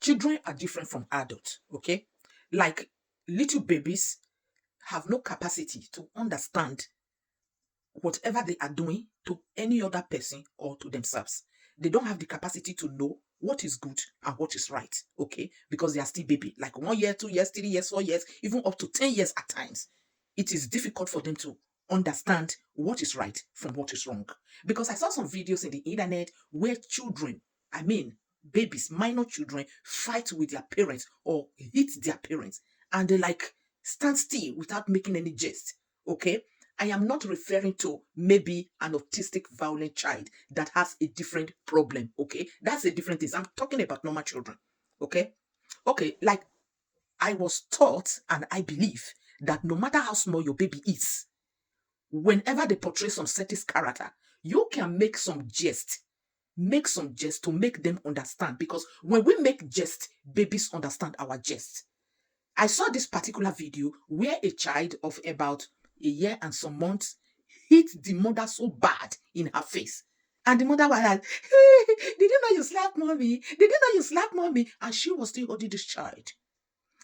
children are different from adults, okay? Like little babies have no capacity to understand whatever they are doing to any other person or to themselves. They don't have the capacity to know what is good and what is right, okay? Because they are still baby, like 1 year, 2 years, 3 years, 4 years, even up to 10 years at times. It is difficult for them to understand what is right from what is wrong. Because I saw some videos in the internet where children, I mean, babies, minor children, fight with their parents or hit their parents, and they like stand still without making any jest, okay? I am not referring to maybe an autistic violent child that has a different problem, okay? That's a different thing. I'm talking about normal children, okay? Okay, like I was taught and I believe that no matter how small your baby is, whenever they portray some certain character, you can make some jest. Make some jest to make them understand. Because when we make jest, babies understand our jest. I saw this particular video where a child of about a year and some months hit the mother so bad in her face. And the mother was like, hey, did you know you slapped mommy? Did you know you slapped mommy? And she was still holding this child.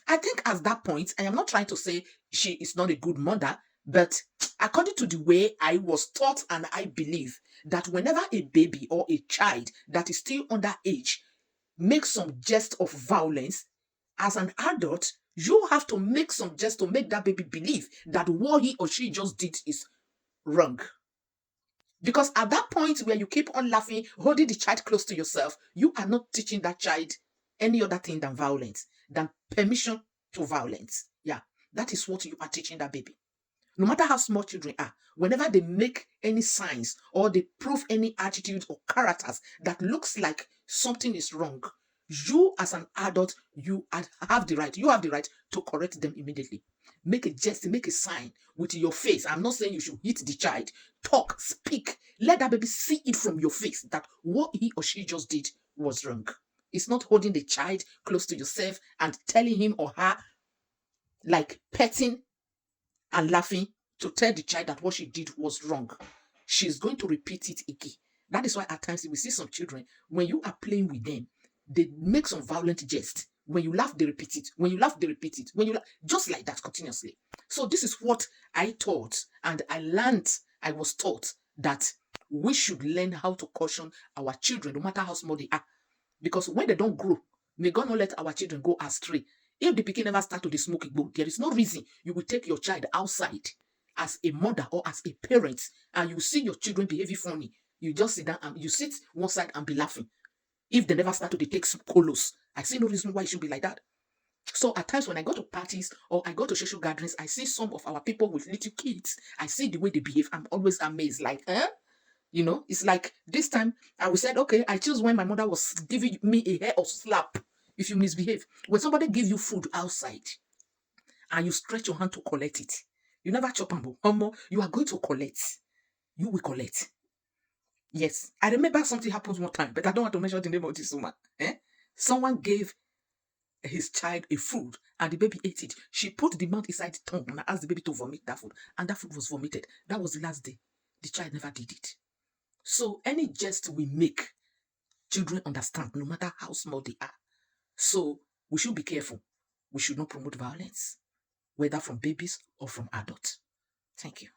I think at that point, I am not trying to say she is not a good mother, but according to the way I was taught and I believe that whenever a baby or a child that is still under age makes some jest of violence, as an adult, you have to make some jest to make that baby believe that what he or she just did is wrong. Because at that point where you keep on laughing, holding the child close to yourself, you are not teaching that child any other thing than violence, than permission to violence. Yeah, that is what you are teaching that baby. No matter how small children are, whenever they make any signs or they prove any attitude or characters that looks like something is wrong, you as an adult, you have the right to correct them immediately. Make a gesture, make a sign with your face. I'm not saying you should hit the child. Talk, speak. Let that baby see it from your face that what he or she just did was wrong. It's not holding the child close to yourself and telling him or her, like petting and laughing to tell the child that what she did was wrong. She's going to repeat it again. That is why at times we see some children, when you are playing with them, they make some violent jest. When you laugh, they repeat it. When you laugh, they repeat it. When you laugh, just like that continuously. So this is what I taught and I learned. I was taught that we should learn how to caution our children, no matter how small they are. Because when they don't grow, may God not let our children go astray. If the pikin never start to the smoke igbo, there is no reason you will take your child outside as a mother or as a parent and you see your children behaving funny. You just sit down and you sit one side and be laughing. If they never start to take some colos, I see no reason why it should be like that. So at times when I go to parties or I go to social gatherings, I see some of our people with little kids. I see the way they behave. I'm always amazed. Like, you know, it's like this time I said, okay, I choose when my mother was giving me a hair or slap if you misbehave. When somebody give you food outside and you stretch your hand to collect it, you never chop and you are going to collect. You will collect. Yes. I remember something happened one time, but I don't want to mention the name of this woman. Someone gave his child a food and the baby ate it. She put the mouth inside the tongue and asked the baby to vomit that food. And that food was vomited. That was the last day. The child never did it. So any jest we make, children understand, no matter how small they are. So we should be careful. We should not promote violence, whether from babies or from adults. Thank you.